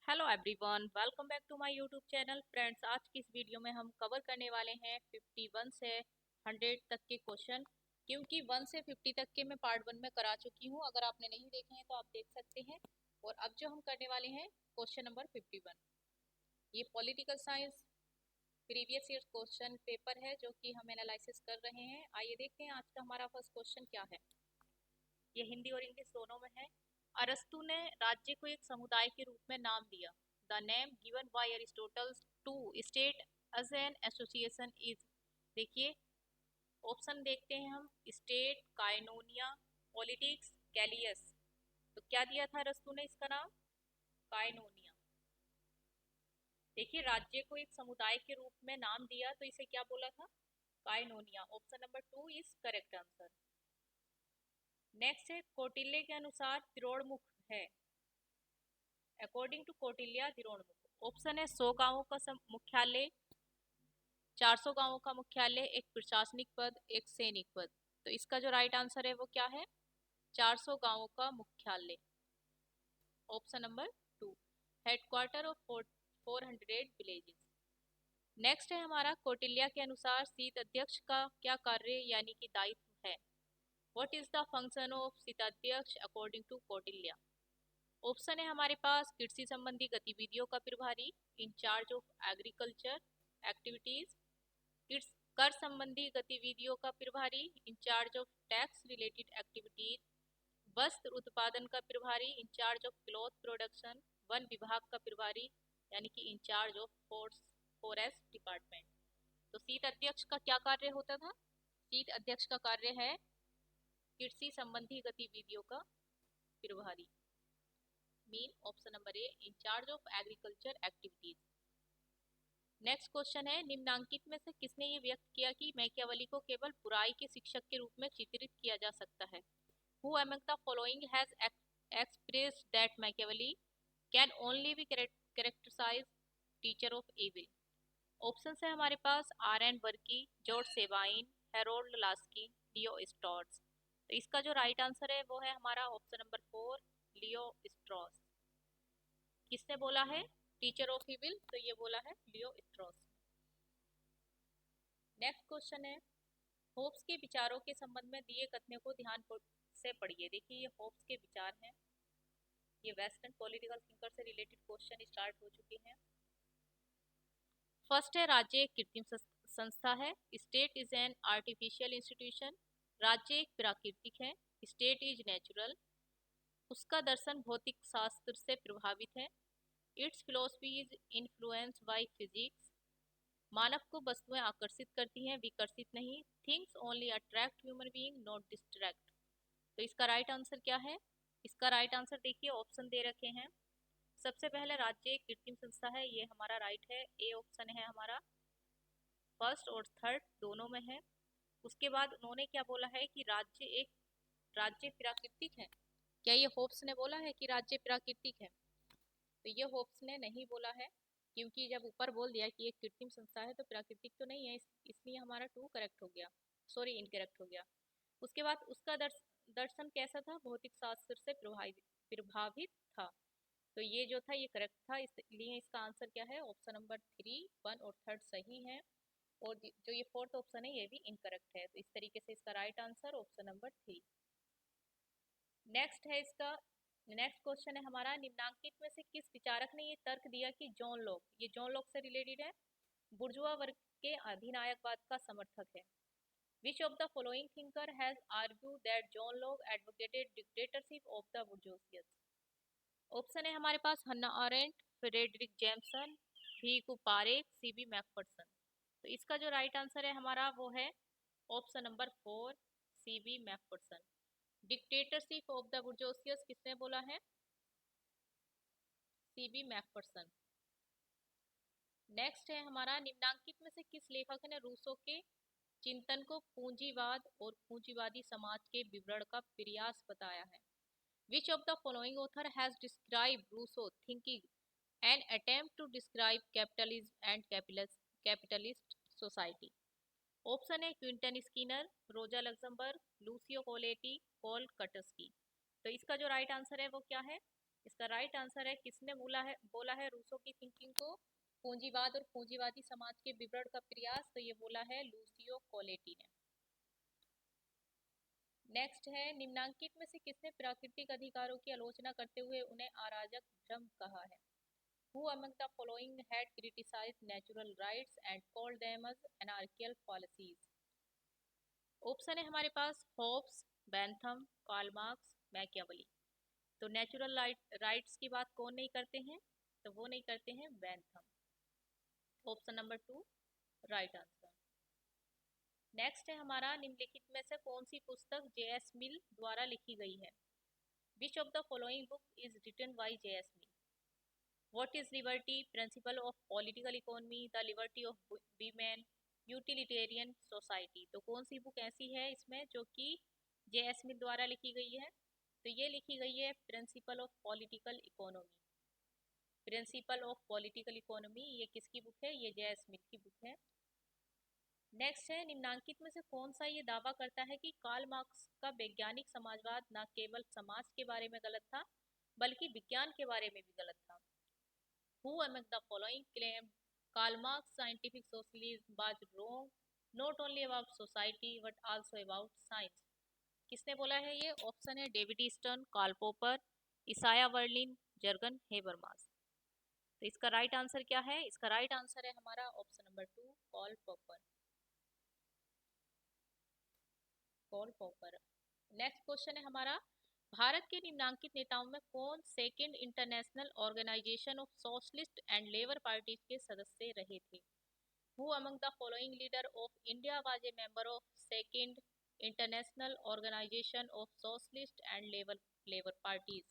Hello everyone, welcome back to my YouTube channel. Friends, आज की इस वीडियो में हम कवर करने वाले हैं 51 से 100 तक के क्वेश्चन। क्योंकि 1 से 50 तक के मैं पार्ट 1 में करा चुकी हूं, अगर आपने नहीं देखे हैं तो आप देख सकते हैं। और अब जो हम करने वाले हैं क्वेश्चन नंबर 51, ये political science previous year question paper है जो कि हम एनालिसिस कर रहे हैं। आइए देखते हैं आज का हमारा फर्स्ट क्वेश्चन क्या है। ये हिंदी और इंग्लिश दोनों में है। अरस्तु ने राज्य को एक समुदाय के रूप में नाम दिया। The name given by Aristotle to state as an association is. देखिए, ऑप्शन देखते हैं हम। स्टेट, काइनोनिया, पॉलिटिक्स, कैलियस। तो क्या दिया था अरस्तु ने इसका नाम? काइनोनिया। देखिए, राज्य को एक समुदाय के रूप में नाम दिया तो इसे क्या बोला था? Koinonia. Option number 2 is correct answer. Next है, कौटिल्य के अनुसार त्रिकोणमुख है। अकॉर्डिंग टू कौटिल्य त्रिकोणमुख। ऑप्शन है 100 गांवों का मुख्यालय, 400 गांवों का मुख्यालय, एक प्रशासनिक पद, एक सैनिक पद। तो इसका जो राइट आंसर है वो क्या है? 400 गांवों का मुख्यालय। Option number 2। Headquarter of 400 villages. Next है हमारा, कौटिल्य के अनुसार शीत अध्यक्ष का क्या कार्य यानी कि दायित्व है? What is the function of शीताध्यक्ष अकॉर्डिंग टू कौटिल्य? ऑप्शन है हमारे पास कृषि संबंधी गतिविधियों का प्रभारी, इंचार्ज ऑफ एग्रीकल्चर एक्टिविटीज, कर संबंधी गतिविधियों का प्रभारी, incharge of tax related activities, वस्त्र उत्पादन का प्रभारी, इंचार्ज ऑफ क्लॉथ प्रोडक्शन, वन विभाग का प्रभारी यानी कि इंचार्ज ऑफ फॉरेस्ट डिपार्टमेंट। तो शीत अध्यक्ष का क्या कार्य होता था? शीत अध्यक्ष का कार्य है कृषि संबंधी गतिविधियों का प्रभारी। Mean option number A, incharge of agriculture activities. Next question है, निम्नांकित में से किसने ये व्यक्त किया कि मैकियावेली को केवल बुराई के शिक्षक के रूप में चित्रित किया जा सकता है? Who among the following has expressed that Machiavelli can only be characterised teacher of evil? Option है हमारे पास R N Varkey, George Sabine, Harold Laski, Leo Strauss. तो इसका जो राइट आंसर है वो है हमारा ऑप्शन नंबर 4, लियो स्ट्रॉस। किसने बोला है टीचर ऑफ इविल? तो ये बोला है लियो स्ट्रॉस। नेक्स्ट क्वेश्चन है, होब्स के विचारों के संबंध में दिए कथनों को ध्यान से पढ़िए। देखिए, ये होब्स के विचार हैं। ये वेस्टर्न पॉलिटिकल थिंकर से रिलेटेड क्वेश्चन स्टार्ट हो चुके हैं। फर्स्ट है, राज्य एक कृत्रिम संस्था है। State is an artificial institution. राज्य एक प्राकृतिक है। State is natural. उसका दर्शन भौतिक शास्त्र से प्रभावित है। Its philosophy is influenced by physics. मानव को वस्तुएं आकर्षित करती हैं, विकर्षित नहीं। Things only attract human being, not distract. तो इसका राइट आंसर क्या है? इसका राइट आंसर देखिए, ऑप्शन दे रखे हैं। सबसे पहले, राज्य एक कृत्रिम संस्था है, ये हमारा राइट है। ए ऑप्शन है हमारा। फर्स्ट और थर्ड दोनों में है। उसके बाद उन्होंने क्या बोला है कि राज्य प्राकृतिक है। क्या ये होप्स ने बोला है कि राज्य प्राकृतिक है? तो ये होप्स ने नहीं बोला है, क्योंकि जब ऊपर बोल दिया कि एक कृत्रिम संस्था है तो प्राकृतिक तो नहीं है, इसलिए हमारा 2 करेक्ट हो गया, सॉरी इनकरेक्ट हो गया। उसके बाद उसका दर्शन कैसा था? भौतिक शास्त्र से प्रभावित था। तो ये जो था ये करेक्ट था, इसलिए इसका आंसर क्या है? ऑप्शन नंबर 3, 1 और 3 सही है। और जो ये फोर्थ ऑप्शन है ये भी इनकरेक्ट है। तो इस तरीके से इसका right answer option number 3। Next है इसका, नेक्स्ट क्वेश्चन है हमारा, निम्नांकित में से किस विचारक ने ये तर्क दिया कि जॉन लॉक, ये जॉन लॉक से रिलेटेड है, बुर्जुआ वर्ग के अधिनायकवाद का समर्थक है? Which of the following thinker has argued that John Locke advocated dictatorship of the bourgeoisie? Option है हमारे पास हन्ना आरेंट, फ्रेडरिक जेम्सन, भी कुपारेक, सीबी मैकफर्सन। तो इसका जो राइट आंसर है हमारा वो है option number 4, C B Macpherson. Dictatorship of the bourgeoisie किसने बोला है? CB Macpherson. नेक्स्ट है हमारा, निम्नांकित में से किस लेखक ने रूसो के चिंतन को पूंजीवाद और पूंजीवादी समाज के विवरण का प्रयास बताया है? Which of the following author has describe Rousseau thinking an attempt to describe capitalism and capitalist society? Option है Quentin Skinner, Rosa Luxemburg, Lucio Colletti, Paul Kautsky. तो इसका जो राइट आंसर है वो क्या है? इसका राइट आंसर है, किसने बोला है रूसो की थिंकिंग को पूंजीवाद और पूंजीवादी समाज के विवरण का प्रयास, तो ये बोला है लूसियो कोलेटी ने। नेक्स्ट है, निम्नांकित में से किसने प्राकृतिक अधिकारों की आलोचना करते हुए उन्हें अराजक भ्रम कहा है? Who among the following had criticized natural rights and called them as anarchical policies? Option है हमारे पास Hobbes, Bentham, Karl Marx, Machiavelli. तो नेचुरल राइट्स की बात कौन नहीं करते हैं? तो वो नहीं करते हैं Bentham. Option number 2 right answer. Next है हमारा, निम्नलिखित में से कौन सी पुस्तक जे.एस. मिल द्वारा लिखी गई है? Which of the following book is written by J S. Mill? What is liberty, principle of political economy, the liberty of women, utilitarian society. तो कौन सी बुक ऐसी है इसमें जो कि जे.एस. मिल द्वारा लिखी गई है? तो ये लिखी गई है principal of political economy. Principal of political economy ये किसकी बुक है? ये जे.एस. मिल की बुक है। नेक्स्ट है, निम्नांकित में से कौन सा ये दावा करता है कि कार्ल मार्क्स का वैज्ञानिक समाजवाद न केवल समाज के बारे में गलत था बल्कि विज्ञान के बारे में भी गलत था? Who among the following claimed Karl Marx scientific socialism was wrong not only about society but also about science? किसने बोला है ये? ऑप्शन है डेविड ईस्टन, कार्ल पोपर, इसाया वर्लिन, जर्गन हेबरमास। तो इसका राइट आंसर क्या है? इसका राइट आंसर है हमारा option number 2 Karl Popper. Next question है हमारा, भारत के निम्नांकित नेताओं में कौन second international organisation of socialist and labour parties के सदस्य रहे थे? Who among the following leader of India was a member of second international organisation of socialist and labour parties?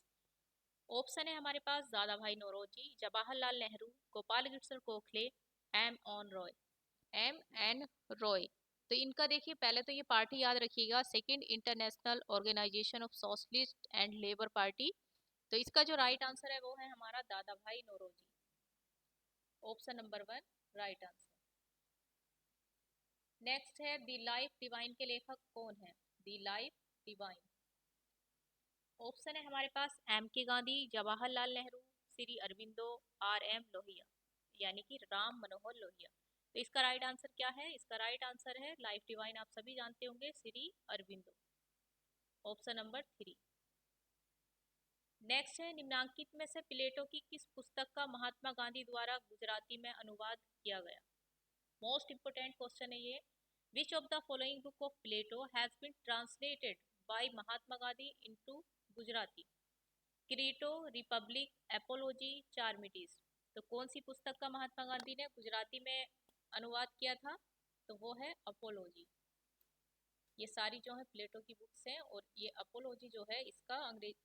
Option है हमारे पास दादा भाई नौरोजी, जवाहरलाल नेहरू, गोपाल कृष्ण गोखले, एम एन रॉय। तो इनका देखिए, पहले तो ये पार्टी याद रखिएगा, second international organisation of socialist and labour party. तो इसका जो राइट आंसर है वो है हमारा Dada bhai Naoroji. Option number 1 right answer. Next है, दी लाइफ डिवाइन के लेखक कौन है? The life divine. ऑप्शन है हमारे पास एम के गांधी, जवाहरलाल नेहरू, श्री अरविंदो, आर एम लोहिया, यानी कि राम मनोहर लोहिया। तो इसका राइट आंसर क्या है? इसका राइट आंसर है लाइफ डिवाइन, आप सभी जानते होंगे, Shri Aurobindo. Option number 3। Next है, निम्नांकित में से प्लेटो की किस पुस्तक का महात्मा गांधी द्वारा गुजराती में अनुवाद किया गया? मोस्ट इंपोर्टेंट क्वेश्चन है ये। Which of the following book of Plato has been translated by Mahatma Gandhi into Gujarati? Crito, Republic, Apology, Charmides. तो कौन सी पुस्तक का महात्मा गांधी ने गुजराती में अनुवाद किया था? तो वो है अपोलॉजी। ये सारी जो है प्लेटो की बुक्स हैं, और ये अपोलॉजी जो है इसका अंग्रेज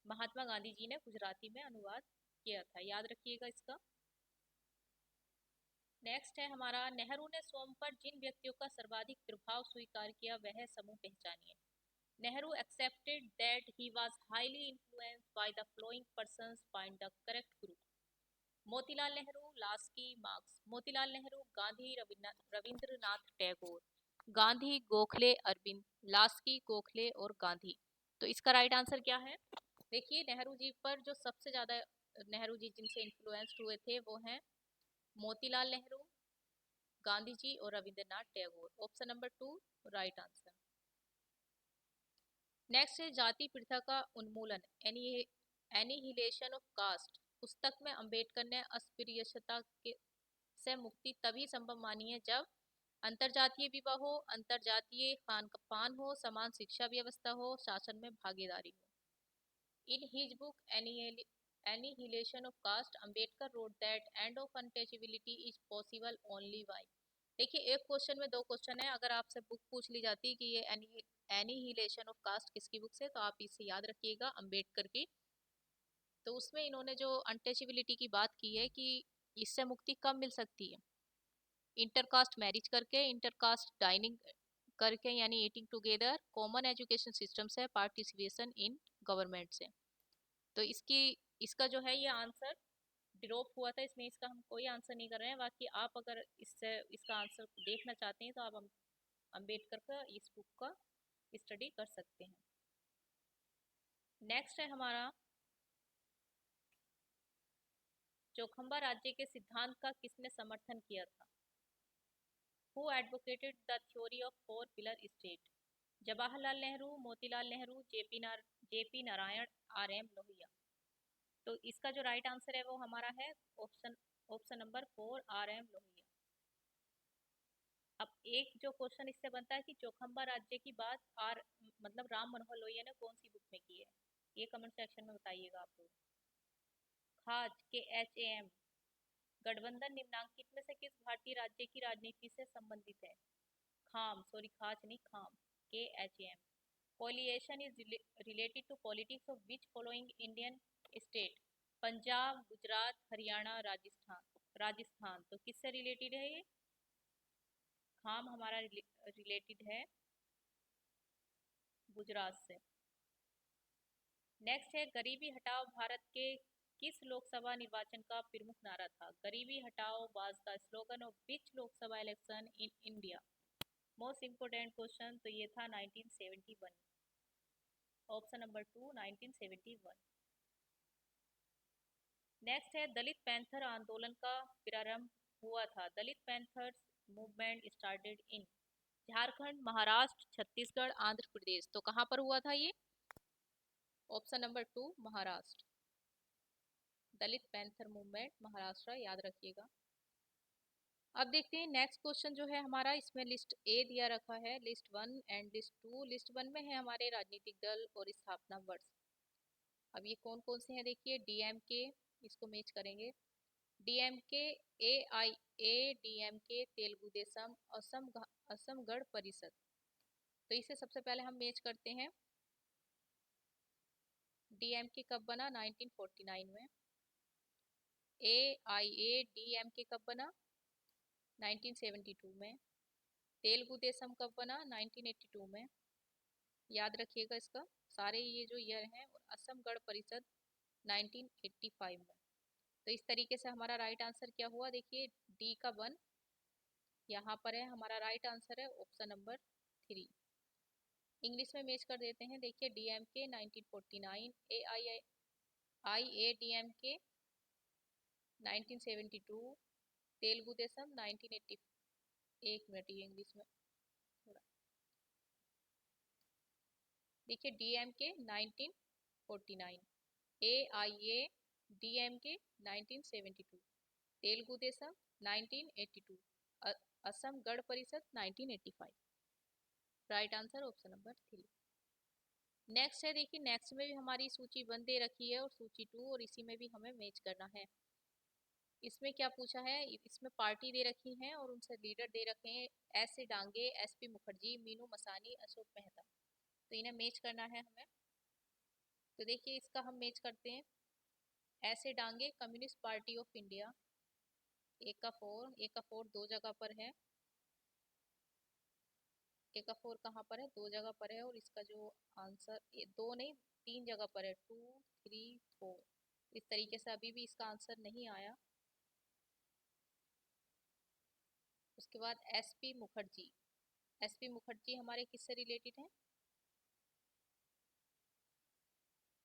महात्मा गांधी जी ने गुजराती में अनुवाद किया था, याद रखिएगा इसका। नेक्स्ट है हमारा, नेहरू ने स्वयं पर जिन व्यक्तियों का सर्वाधिक प्रभाव स्वीकार किया वह समूह पहचानिए। Nehru accepted that he was highly influenced by the following persons, find the correct group. Motilal Nehru, Laski, Marx. Motilal Nehru, Gandhi, Rabindranath Tagore, Gandhi, Gokhale, Arvind, Laski, Gokhale और गांधी। तो इसका राइट आंसर क्या है? देखिए, नेहरू जी पर जो सबसे ज्यादा नेहरू जी जिनसे इन्फ्लुएंस्ड हुए थे वो हैं मोतीलाल नेहरू, गांधी जी और Rabindranath Tagore. Option number 2 right answer. Next है, जाति प्रथा का उन्मूलन, एनिहिलेशन ऑफ कास्ट। पुस्तक में अंबेडकर ने अस्पृश्यता के से मुक्ति तभी संभव मानी है जब अंतरजातीय विवाह हो, अंतरजातीय खान पान हो, समान शिक्षा व्यवस्था हो, शासन में भागीदारी हो। In his book annihilation of caste, Ambedkar wrote that end of untouchability is possible only by. देखिए, एक क्वेश्चन में 2 क्वेश्चन है, अगर आपसे बुक पूछ ली जाती कि ये एनिहिलेशन ऑफ कास्ट किसकी बुक से, तो आप इसे याद रखिएगा, अंबेडकर की। तो उसमें इन्होंने जो अनटचेबिलिटी की बात की है कि इससे मुक्ति कब मिल सकती है? इंटरकास्ट मैरिज करके, इंटरकास्ट डाइनिंग करके, यानी eating together, common education system से, पार्टिसिपेशन इन गवर्नमेंट से। तो इसका जो है ये आंसर ड्रॉप हुआ था, इसमें इसका हम कोई आंसर नहीं कर रहे हैं। बाकी आप अगर इसका आंसर देखना चाहते हैं तो आप अंबेडकर का इस बुक का स्टडी कर सकते हैं। नेक्स्ट है हमारा, चौखंबा राज्य के सिद्धांत का किसने समर्थन किया था? Who advocated the theory of four pillar state? Jawaharlal Nehru, Motilal Nehru, JP Narayan, R M Lohia. तो इसका जो राइट आंसर है वो हमारा है option option number 4, R M Lohia. अब एक जो क्वेश्चन इससे बनता है कि चौखंबा राज्य की बात मतलब राम मनोहर लोहिया ने कौन सी बुक में की है, ये कमेंट सेक्शन में बताइएगा आप लोग। खाज KHAM गठबंधन निम्नांकित में से किस भारतीय राज्य की राजनीति से संबंधित है? खाज नहीं, खाम, KHAM। Coalition is related to politics of which following Indian state? Punjab, Gujarat, Haryana, Rajasthan. तो किससे रिलेटेड है ये? खाम हमारा रिलेटेड है गुजरात से। नेक्स्ट है गरीबी हटाओ भारत के किस लोकसभा निर्वाचन का प्रमुख नारा था? गरीबी हटाओ was the slogan of which Lok Sabha election in India? Most important question, तो ये था 1971। Option number 2, 1971। नेक्स्ट है दलित पैंथर आंदोलन का प्रारंभ हुआ था? Dalit Panthers movement started in Jharkhand, Maharashtra, Chhattisgarh, Andhra Pradesh. तो कहाँ पर हुआ था ये? Option number 2, Maharashtra. Dalit Panther movement Maharashtra, याद रखिएगा। अब देखते हैं नेक्स्ट क्वेश्चन जो है हमारा, इसमें लिस्ट ए दिया रखा है, लिस्ट 1 एंड लिस्ट 2। लिस्ट 1 में है हमारे राजनीतिक दल और स्थापना वर्ष। अब ये कौन कौन से हैं देखिए। DMK, इसको मैच करेंगे। DMK, AIADMK, Telugu Desam, Assam Gana Parishad. तो इसे सबसे पहले हम मैच करते हैं। DMK कब बना? 1949 में। AIADMK कब बना? 1972 में। तेलुगु देशम कब बना? 1982 में। याद रखिएगा इसका सारे ये जो ईयर हैं। और असम गण परिषद 1985 में। तो इस तरीके से हमारा राइट आंसर क्या हुआ देखिए, डी का 1 यहाँ पर है। हमारा राइट आंसर है ऑप्शन नंबर 3। इंग्लिश में मैच कर देते हैं। देखिए DMK 1949, AIADMK 1972, तेलुगु देशम 1980। एक मिनट, ये इंग्लिश में थोड़ा देखिए। DMK 1949, AIADMK 1972, Telugu Desam 1982, Assam Gana Parishad 1985। Right answer option number 3। Next है देखिए, नेक्स्ट में भी हमारी सूची 1 दे रखी है और सूची 2, और इसी में भी हमें मैच करना है। इसमें क्या पूछा है? इसमें पार्टी दे रखी है और उनसे लीडर दे रखे हैं। ऐसे डांगे, SP मुखर्जी, मीनू मसानी, अशोक मेहता। तो इन्हें मैच करना है हमें। तो देखिए इसका हम मैच करते हैं। ऐसे Dange communist party of India, एक का फोर दो जगह पर है। एक का फोर कहाँ पर है? दो जगह पर है। और इसका जो आंसर, दो नहीं 3 जगह पर है, 2, 3, 4। इस तरीके से अभी भी इसका आंसर नहीं आया। उसके बाद SP मुखर्जी। SP मुखर्जी हमारे किससे रिलेटेड है?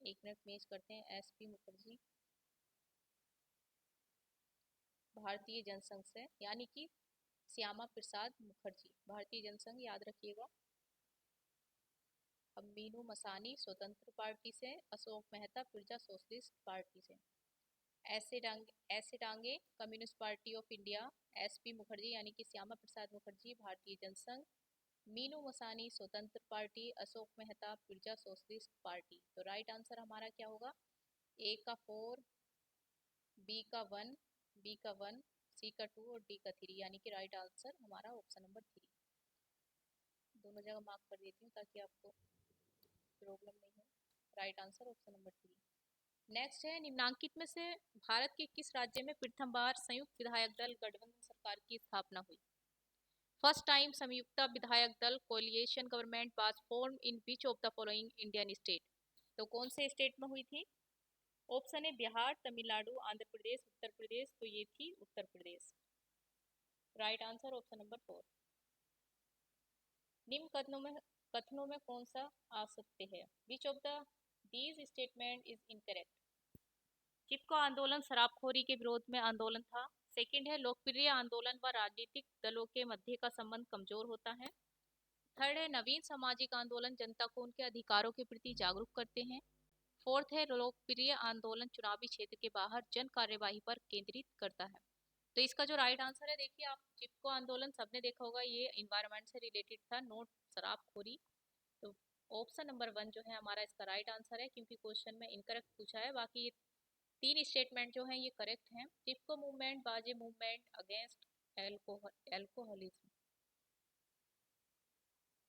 एक मिनट मैच करते हैं। SP मुखर्जी भारतीय जनसंघ से, यानी कि श्यामा प्रसाद मुखर्जी, भारतीय जनसंघ, याद रखिएगा। अब मीनू मसानी स्वतंत्र पार्टी से, अशोक मेहता प्रजा सोशलिस्ट पार्टी से। ऐसे Dange communist party of India, SP Mukherjee यानी कि श्यामा प्रसाद मुखर्जी भारतीय जनसंघ, मीनू मसानी स्वतंत्र पार्टी, अशोक मेहता प्रजा सोशलिस्ट पार्टी। तो राइट आंसर हमारा क्या होगा? A का 4, बी का 1, C का 2 और D का 3, यानी कि राइट आंसर हमारा ऑप्शन नंबर 3। दोनों जगह मार्क कर देती हूँ ताकि आपको प्रॉब्लम नहीं हो। Right answer option number 3। Next है निम्नांकित में से भारत के किस राज्य में प्रथम बार संयुक्त विधायक दल गठबंधन सरकार की स्थापना हुई? फर्स्ट टाइम संयुक्त विधायक दल coalition government was formed in which of the following Indian state? तो कौन से स्टेट में हुई थी? ऑप्शन है बिहार, तमिलनाडु, आंध्र प्रदेश, उत्तर प्रदेश। तो ये थी Uttar Pradesh. Right answer option number 4। निम्न कथनों में कौन सा असत्य है? Which of the these statement is incorrect? Chipko आंदोलन शराबखोरी के विरोध में आंदोलन था। सेकंड है लोकप्रिय आंदोलन व राजनीतिक दलों के मध्य का संबंध कमजोर होता है। थर्ड है नवीन सामाजिक आंदोलन जनता को उनके अधिकारों के प्रति जागरूक करते हैं। फोर्थ है लोकप्रिय आंदोलन चुनावी क्षेत्र के बाहर जन कार्यवाही पर केंद्रित करता है। तो इसका जो राइट आंसर है, देखिए आप चिपको आंदोलन सबने देखा होगा, ये इन्वायरमेंट से रिलेटेड था, नोट शराबखोरी। तो ऑप्शन नंबर 1 जो है हमारा इसका राइट आंसर है, क्योंकि क्वेश्चन में इनकरेक्ट पूछा है। बाकी ये 3 स्टेटमेंट जो हैं ये करेक्ट हैं। चिपको मूवमेंट, बाजे मूवमेंट अगेंस्ट एल्कोहलिज्म।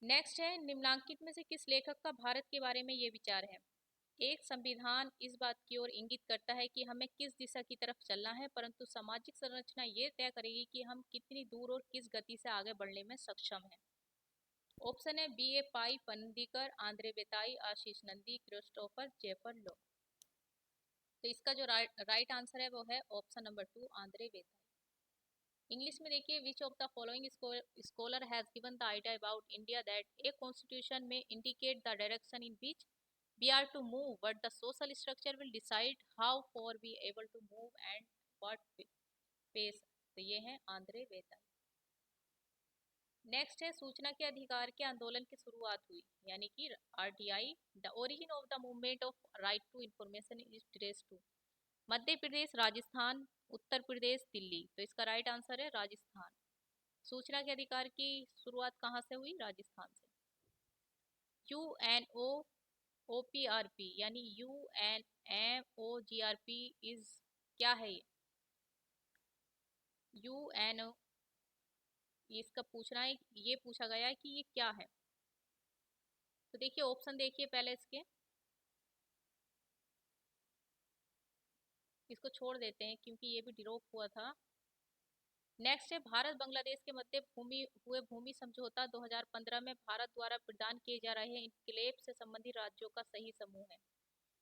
नेक्स्ट है निम्नलिखित में से किस लेखक का भारत के बारे में ये विचार है। एक, संविधान इस बात की ओर इंगित करता है कि हमें किस दिशा की तरफ चलना है, परंतु सामाजिक संरचना ये तय करेगी कि हम कितनी दूर और किस गति से आगे बढ़ने में सक्षम हैं। ऑप्शन है B A Pai Panandikar, Andre Beteille, Ashish Nandy, Christopher Jaffrelot. तो इसका जो राइट आंसर है वो है option number 2, Andre Beteille. English में देखिए, which of the following scholar has given the idea about India that a constitution में indicate the direction in which we are to move, but the social structure will decide how far we able to move and what pace। तो ये है Andre बेताई। Next है सूचना के अधिकार के आंदोलन की शुरुआत हुई, यानी कि RTI. The origin of the movement of right to information is trace to Madhya Pradesh, Rajasthan, Uttar Pradesh, Delhi. तो इसका राइट आंसर है राजस्थान। सूचना के अधिकार की शुरुआत कहाँ से हुई? राजस्थान से। यूएनओ ओपीआरपी यानी यूएनएमओजीआरपी इज क्या है ये? यूएनओ, इसका पूछना है, ये पूछा गया है कि ये क्या है। तो देखिए ऑप्शन देखिए पहले इसको छोड़ देते हैं क्योंकि ये भी डिरोप हुआ था। नेक्स्ट है भारत बांग्लादेश के मध्य भूमि समझौता 2015 में भारत द्वारा प्रदान किए जा रहे इनक्लेव से संबंधित राज्यों का सही समूह है।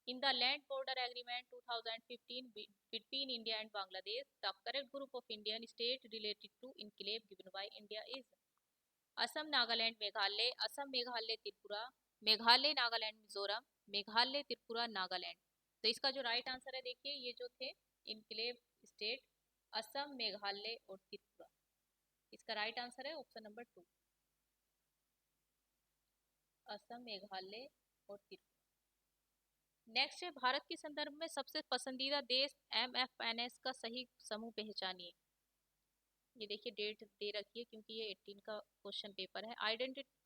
In the land border agreement 2015 between India and Bangladesh, the correct group of Indian state related to enclave given by India is Assam, Nagaland, Meghalaya, Assam, Meghalaya, Tripura, Meghalaya, Nagaland, Mizoram, Meghalaya, Tripura, Nagaland. तो इसका जो राइट आंसर है, देखिए ये जो थे इनक्लेव स्टेट, असम, मेघालय और त्रिपुरा। इसका राइट आंसर है ऑप्शन नंबर 2, असम, मेघालय और त्रिपुरा। नेक्स्ट है भारत के संदर्भ में सबसे पसंदीदा देश MFNS का सही समूह पहचानिए। ये देखिए डेट दे रखी है क्योंकि ये 18 का क्वेश्चन पेपर है।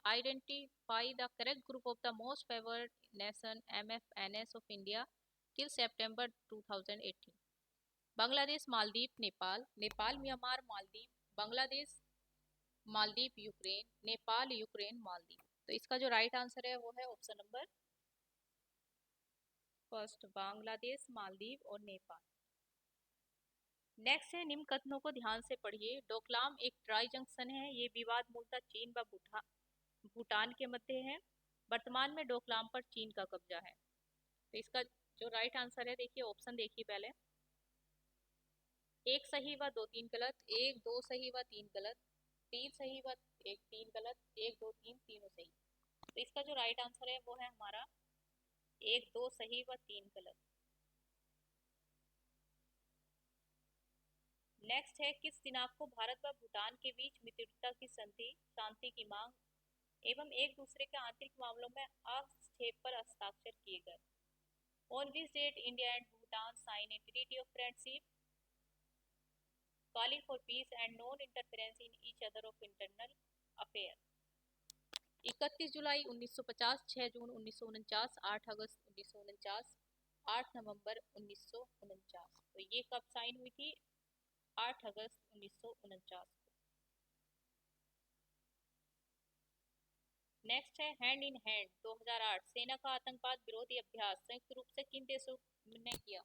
Identify the correct group of the most favoured nation MFNS of India till September 2018। Bangladesh, Maldives, Nepal, Nepal, Myanmar, Maldives, Bangladesh, Maldives, Ukraine, Nepal, Ukraine, Maldives. तो इसका जो राइट आंसर है वो है option number first, Bangladesh, Maldives और नेपाल। नेक्स्ट है निम्न कथनों को ध्यान से पढ़िए। डोकलाम एक ट्राई जंक्शन है। ये विवाद मूलतः चीन व भूटान के मध्य है। वर्तमान में डोकलाम पर चीन का कब्जा है। तो इसका जो राइट आंसर है, देखिए ऑप्शन देखिए पहले, एक सही व दो तीन गलत, एक दो सही व तीन गलत, तीन सही व एक तीन गलत, एक दो तीन तीनों सही। तो इसका जो राइट आंसर है वो है हमारा एक दो सही व तीन गलत। नेक्स्ट है किस दिनांक को भारत व भूटान के बीच मित्रता की संधि, शांति की मांग एवं एक दूसरे के आंतरिक मामलों में हस्तक्षेप पर हस्ताक्षर किए गए। On which date India and Bhutan sign a treaty of friendship calling for peace and non-interference in each other of internal affairs। 31 जुलाई 1950, 6 जून 1949, 8 अगस्त 1949, 8 नवंबर 1949। तो ये कब साइन हुई थी? 8 अगस्त 1949 को। नेक्स्ट है हैंड इन हैंड 2008 सेना का आतंकवाद विरोधी अभ्यास संयुक्त रूप से किन देशों ने किया?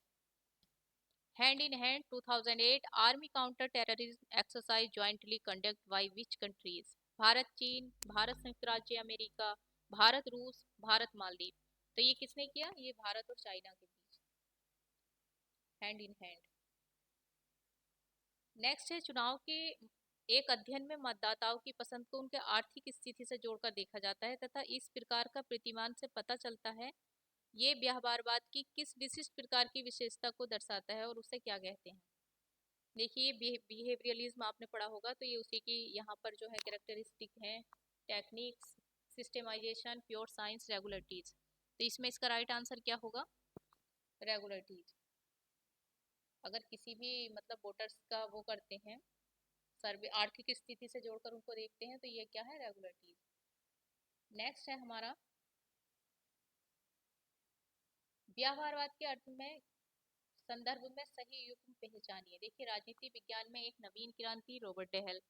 Hand in hand 2008 army counter terrorism exercise jointly conduct by which countries? Bharat, चीन, भारत संयुक्त राज्य अमेरिका, भारत, रूस, भारत, मालदीव। तो ये किसने किया? ये भारत और चाइना के बीच हैंड इन हैंड। नेक्स्ट है चुनाव के एक अध्ययन में मतदाताओं की पसंद को उनके आर्थिक स्थिति से जोड़कर देखा जाता है तथा इस प्रकार का प्रतिमान से पता चलता है ये व्यवहारवाद की किस विशिष्ट प्रकार की विशेषता को दर्शाता है और उसे क्या कहते हैं? देखिए बिहेवियरलिज्म आपने पढ़ा होगा, तो ये उसी की यहाँ पर जो है कैरेक्टरिस्टिक है, टेक्निक्स, सिस्टमाइजेशन, प्योर साइंस, रेगुलरिटीज। तो इसमें इसका राइट आंसर क्या होगा? रेगुलरिटीज। अगर किसी भी मतलब वोटर्स का वो करते हैं, सर्वे आर्थिक स्थिति से जोड़कर उनको देखते हैं, तो ये क्या है? रेगुलरिटीज। नेक्स्ट है हमारा व्यवहारवाद के अर्थ में संदर्भ में सही युग्म पहचानिए। देखिए राजनीति विज्ञान में एक नवीन क्रांति, रॉबर्ट डेहल।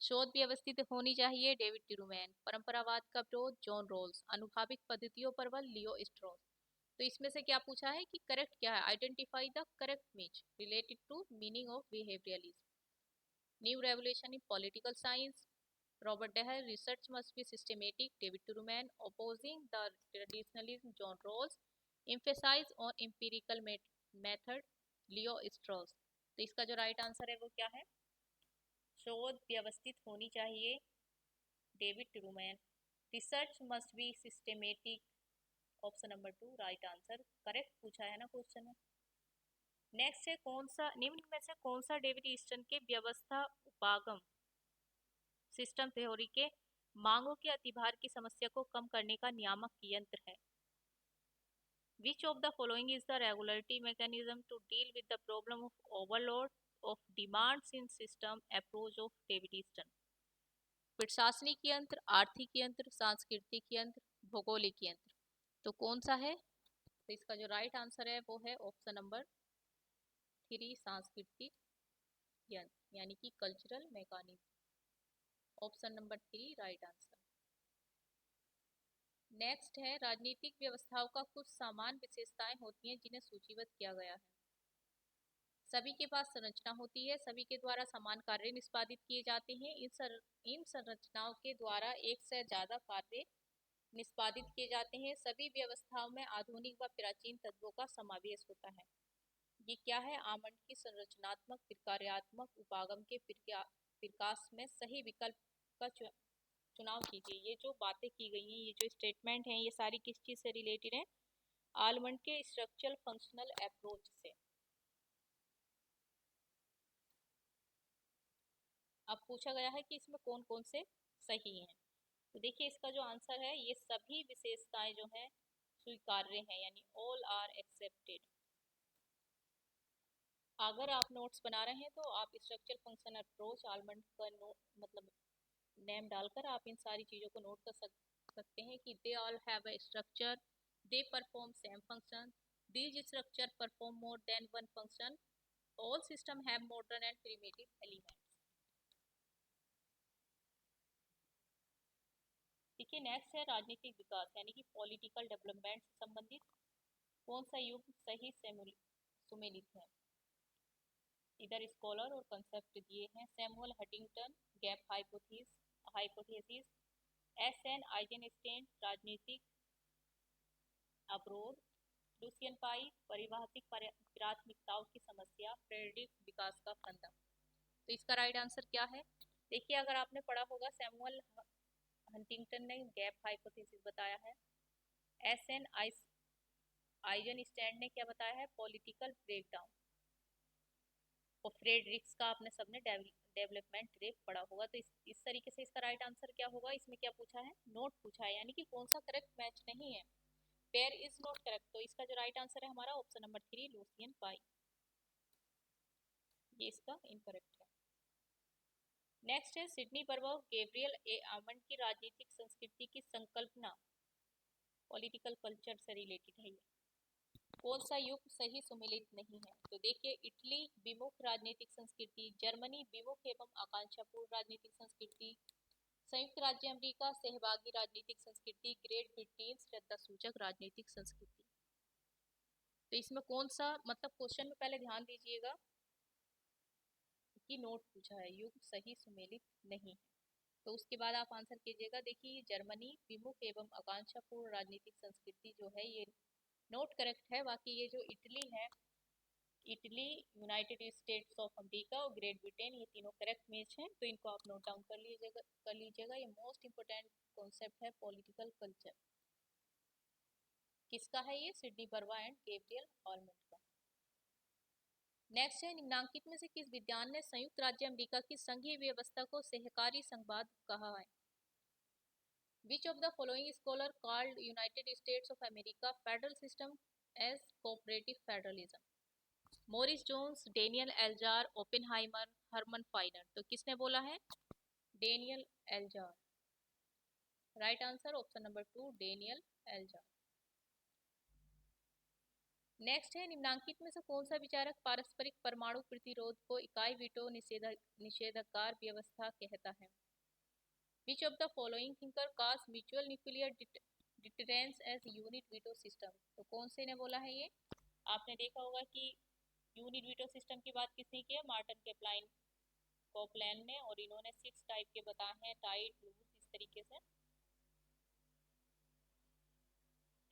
शोध व्यवस्थित होनी चाहिए, डेविड टिरूमैन। परंपरावाद का विरोध, जॉन रोल्स। अनुभाविक पद्धतियों पर बल, लियो स्ट्रॉस। तो इसमें से क्या पूछा है कि करेक्ट क्या है? Identify the correct match related to meaning of behaviouralism. New revolution in political science, Robert Dahl. Research must be systematic, David Truman. Opposing the traditionalism, John Rawls. Emphasise on empirical method, Leo Strauss. तो इसका जो right answer है वो क्या है? शोध व्यवस्थित होनी चाहिए, David Truman. Research must be systematic, option number 2 right answer. Correct पूछा है ना क्वेश्चन में। नेक्स्ट है कौन सा निम्न में से कौन सा डेविड ईस्टन के व्यवस्था उपागम सिस्टम थ्योरी के मांगों के अतिभार की समस्या को कम करने का नियामक यंत्र है? Which of the following is the regularity mechanism to deal with the problem of overload of demands in system approach of David Easton? प्रशासनिक यंत्र, आर्थिक यंत्र, सांस्कृतिक यंत्र, भौगोलिक यंत्र। तो कौन सा है? तो इसका जो राइट आंसर है वो है ऑप्शन नंबर 3, सांस्कृतिक यंत्र, यानी कि cultural mechanism. Option number 3 right answer. Next है राजनीतिक व्यवस्थाओं का कुछ समान विशेषताएं होती हैं जिन्हें सूचीबद्ध किया गया है। सभी के पास संरचना होती है, सभी के द्वारा समान कार्य निष्पादित किए जाते हैं। इन संरचनाओं के द्वारा एक से ज्यादा कार्य निष्पादित किए जाते हैं। सभी व्यवस्थाओं में आधुनिक व प्राचीन तत्वों का समावेश होता है। ये क्या है? आमंड की संरचनात्मक प्रक्रियात्मक उपागम के प्रकाश में सही विकल्प का चुनाव कीजिए। ये जो बातें की गई हैं, ये जो स्टेटमेंट हैं, ये सारी किस चीज से रिलेटेड है? आलमंड के स्ट्रक्चरल फंक्शनल अप्रोच से। अब पूछा गया है कि इसमें कौन कौन से सही हैं। तो देखिए इसका जो आंसर है, ये सभी विशेषताएं जो हैं स्वीकार्य हैं, यानी ऑल आर एक्सेप्टेड। अगर आप नोट्स बना रहे हैं तो आप स्ट्रक्चर फंक्शन अप्रोच आलमंड का मतलब नेम डालकर आप इन सारी चीज़ों को नोट कर सकते हैं कि they all have a structure, they perform same function, these structure perform more than one function, all system have modern and primitive elements. देखिए नेक्स्ट है राजनीतिक विकास, यानी कि पॉलिटिकल डेवलपमेंट से संबंधित कौन सा युग सही सुमेलित है? इधर स्कॉलर और कंसेप्ट दिए हैं। Samuel Huntington, gap hypothesis. S N Eisenstadt, राजनीतिक अवरोध। लुसियन पाई, परिवाहिक प्राथमिकताओं की समस्या। फ्रेडरिक, विकास का फंदा। तो इसका राइट आंसर क्या है? देखिए अगर आपने पढ़ा होगा, सैमुअल हंटिंगटन ने गैप हाइपोथेसिस बताया है। एस एन आइजनस्टाइन ने क्या बताया है? Political breakdown. और फ्रेडरिक्स का आपने सबने डेवलपमेंट रेट पढ़ा होगा। तो इस तरीके से इसका राइट आंसर क्या होगा? इसमें क्या पूछा है? नोट पूछा है, यानी कि कौन सा करेक्ट मैच नहीं है। Pair is not correct. तो इसका जो राइट आंसर है हमारा ऑप्शन नंबर 3, लूसियन पाई। ये इसका इनकरेक्ट है। नेक्स्ट है सिडनी बर्बक, गैब्रियल ए आमंड की राजनीतिक संस्कृति की संकल्पना पॉलिटिकल कल्चर से रिलेटेड है। कौन सा युग सही सुमेलित नहीं है? तो देखिए इटली विमुख राजनीतिक संस्कृति, जर्मनी विमुख एवं आकांक्षापूर्ण राजनीतिक संस्कृति, संयुक्त राज्य अमेरिका सहभागी राजनीतिक संस्कृति, ग्रेट ब्रिटेन श्रद्धा सूचक राजनीतिक संस्कृति। तो इसमें कौन सा मतलब क्वेश्चन में पहले ध्यान दीजिएगा कि नोट पूछा है, युग सही सुमेलित नहीं है। तो उसके बाद आप आंसर कीजिएगा। देखिए जर्मनी विमुख एवं आकांक्षापूर्ण राजनीतिक संस्कृति जो है ये नोट करेक्ट है। बाकी ये जो इटली है, Italy, United States of America और ग्रेट ब्रिटेन, ये तीनों करेक्ट मैच हैं। तो इनको आप नोट डाउन कर लीजिएगा। ये मोस्ट इंपोर्टेंट कॉन्सेप्ट है पॉलिटिकल कल्चर। किसका है ये? सिडनी बर्वा एंड गैब्रियल ऑलमेंट का। नेक्स्ट है, निम्नांकित में से किस विद्वान ने संयुक्त राज्य अमेरिका की संघीय व्यवस्था को सहकारी संघवाद कहा है? Which of the following scholar called United States of America federal system as cooperative federalism? Morris Jones, Daniel Elazar, Oppenheimer, Herman Finer. तो किसने बोला है? Daniel Elazar. Right answer option number 2, Daniel Elazar. Next है, निम्नांकित में से कौन सा विचारक पारस्परिक परमाणु प्रतिरोध को इकाई वीटो निषेधाधिकार व्यवस्था कहता है? Which of the following thinker cast mutual nuclear deterrence as unit veto system? तो कौन से ने बोला है ये? आपने देखा होगा कि यूनिट वीटो सिस्टम की बात किसने की है? मार्टिन कोपलैंड ने, और इन्होंने 6 टाइप के बताए हैं, टाइट, लूज, इस तरीके से।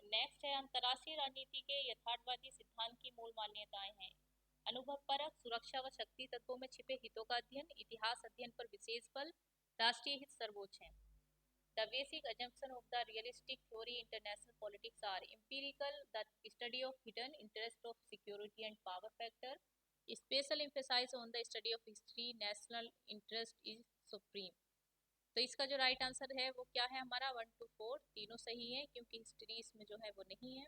नेक्स्ट है, अंतर्राष्ट्रीय राजनीति के यथार्थवादी सिद्धांत की मूल मान्यताएं हैं। अनुभव परक, सुरक्षा व शक्ति तत्वों में छिपे हितों का अध्ययन, इतिहास अध्ययन पर विशेष बल, राष्ट्रीय हित सर्वोच्च है। The basic assumption of the realistic theory international politics are empirical, the study of hidden interest of security and power factor, special emphasis on the study of history, national interest is supreme। तो इसका जो right answer है वो क्या है हमारा? 1 to 4 तीनों सही है, क्योंकि हिस्ट्री इसमें जो है वो नहीं है।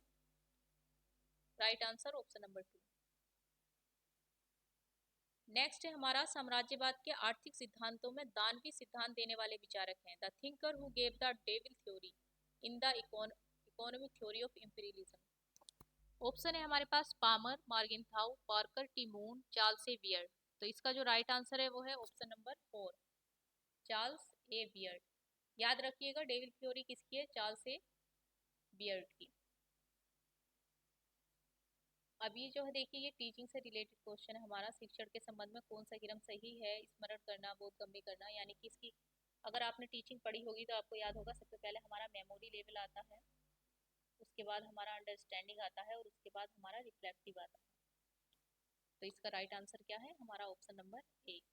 Right answer option number 2। Next है हमारा, साम्राज्यवाद के आर्थिक सिद्धांतों में दानवी सिद्धांत देने वाले विचारक हैं। The thinker who gave the devil theory in the economic theory of imperialism. Option है हमारे पास Palmer, Morgenthau, Parker T Moon, Charles A Beard. तो इसका जो राइट आंसर है वो है option number 4, Charles A Beard. याद रखिएगा, डेविल थ्योरी किसकी है? चार्ल्स ए बियर्ड की। अब ये जो है देखिए, ये टीचिंग से रिलेटेड क्वेश्चन है हमारा। शिक्षण के संबंध में कौन सा क्रम सही है? स्मरण करना, बोधगम्य करना, यानी कि इसकी अगर आपने टीचिंग पढ़ी होगी तो आपको याद होगा, सबसे पहले हमारा मेमोरी लेवल आता है, उसके बाद हमारा अंडरस्टैंडिंग आता है, और उसके बाद हमारा रिफ्लेक्टिव आता है। तो इसका राइट आंसर क्या है हमारा? Option number 1।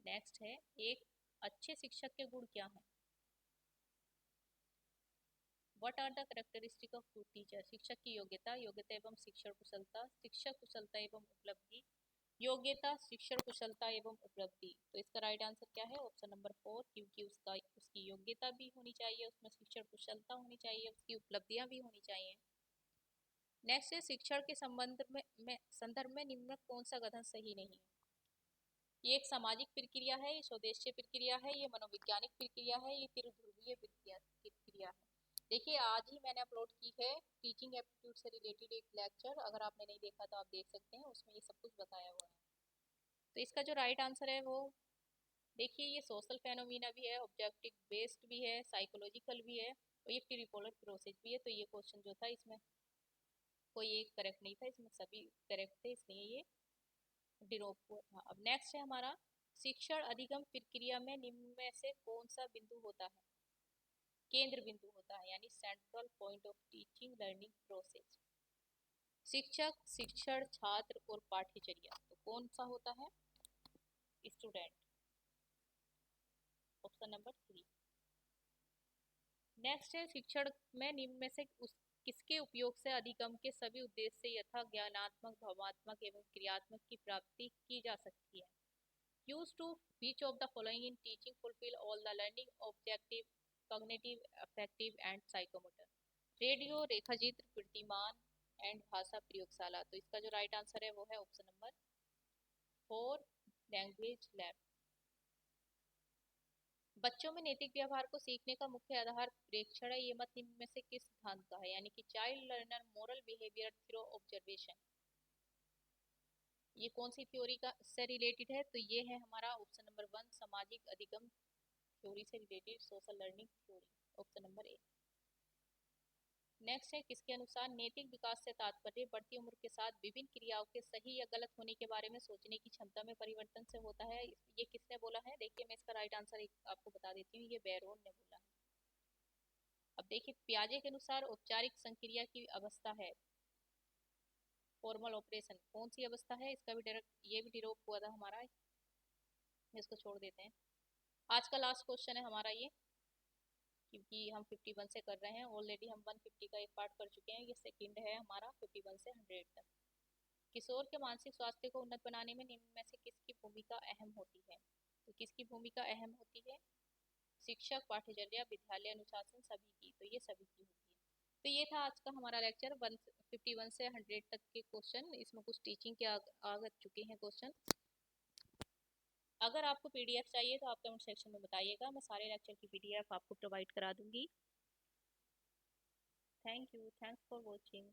नेक्स्ट है, एक अच्छे शिक्षक के गुण क्या हैं? What are the characteristic of good teacher? शिक्षक की योग्यता, योग्यता एवं शिक्षण कुशलता, शिक्षक कुशलता एवं उपलब्धि, योग्यता, शिक्षण कुशलता एवं उपलब्धि। तो इसका राइट आंसर क्या है? ऑप्शन नंबर 4, क्योंकि उसकी योग्यता भी होनी चाहिए, उसमें शिक्षण कुशलता होनी चाहिए, उसकी उपलब्धियां भी होनी चाहिए। नेक्स्ट है, शिक्षण के संदर्भ में निम्न कौन सा कथन सही नहीं है? ये एक सामाजिक प्रक्रिया है, ये स्वदेशीय प्रक्रिया है, ये मनोवैज्ञानिक प्रक्रिया है, ये त्रिध्रुवीय प्रक्रिया है। देखिए, आज ही मैंने अपलोड की है टीचिंग एप्टीट्यूड से रिलेटेड एक लेक्चर, अगर आपने नहीं देखा तो आप देख सकते हैं, उसमें ये सब कुछ बताया हुआ है। तो इसका जो राइट आंसर है वो देखिए, ये सोशल फेनोमिना भी है, ऑब्जेक्टिव बेस्ड भी है, साइकोलॉजिकल भी है, और ये प्रीपोलर प्रोसेस भी है। तो ये क्वेश्चन जो था इसमें कोई एक करेक्ट नहीं था, इसमें सभी करेक्ट थे, इसलिए ये डिरोप हुआ था। अब नेक्स्ट है हमारा, शिक्षण अधिगम प्रक्रिया में निम्न में से कौन सा बिंदु होता है? केंद्र बिंदु होता है, यानी central point of teaching learning process. शिक्षक, शिक्षण, छात्र और पाठ्यचर्या। तो कौन सा होता है? स्टूडेंट। Option number 3। नेक्स्ट है, शिक्षण में निम्न में से किसके उपयोग से अधिगम के सभी उद्देश्य यथा ज्ञानात्मक, भावात्मक एवं क्रियात्मक की प्राप्ति की जा सकती है? Used to which of the following in teaching fulfill all the learning objective, cognitive, affective and psychomotor? Radio, रेखाचित्र, प्रतिमान एंड भाषा प्रयोगशाला। तो इसका जो राइट आंसर है वो है ऑप्शन नंबर 4, लैंग्वेज लैब। बच्चों में नैतिक व्यवहार को सीखने का मुख्य आधार प्रेक्षण है, ये मत निम्न में से किस सिद्धांत का है? यानी कि child learner moral behaviour through observation. ये कौन सी थ्योरी का से रिलेटेड है? तो ये है हमारा ऑप्शन नंबर 1, सामाजिक अधिगम थ्योरी से related social learning theory. Option number 1। Next है, किसके अनुसार नैतिक विकास से तात्पर्य बढ़ती उम्र के साथ विभिन्न क्रियाओं के सही या गलत होने के बारे में सोचने की क्षमता में परिवर्तन से होता है? ये किसने बोला है? देखिए, मैं इसका राइट आंसर आपको बता देती हूँ, ये बैरोन ने बोला है। अब देखिए, पियाजे के अनुसार औपचारिक संक्रिया की अवस्था है फॉर्मल ऑपरेशन, कौन सी अवस्था है? इसका भी डायरेक्ट ये भी डिरोप हुआ था हमारा, इसको छोड़ देते हैं। आज का लास्ट क्वेश्चन है हमारा ये, क्योंकि हम 51 से कर रहे हैं। ऑलरेडी हम 150 का एक पार्ट कर चुके हैं, ये सेकंड है हमारा 51 से 100 तक। किशोर के मानसिक स्वास्थ्य को उन्नत बनाने में निम्न में से किसकी भूमिका अहम होती है? तो किसकी भूमिका अहम होती है? शिक्षक, पाठ्यचर्या, विद्यालय अनुशासन, सभी की। तो ये सभी की होती है। तो ये था आज का हमारा लेक्चर 151 से 100 तक के क्वेश्चन। इसमें कुछ टीचिंग के आ चुके हैं क्वेश्चन। अगर आपको पीडीएफ चाहिए तो आप कमेंट सेक्शन में बताइएगा, मैं सारे लेक्चर की पीडीएफ आपको प्रोवाइड करा दूंगी। Thank you, thanks for watching.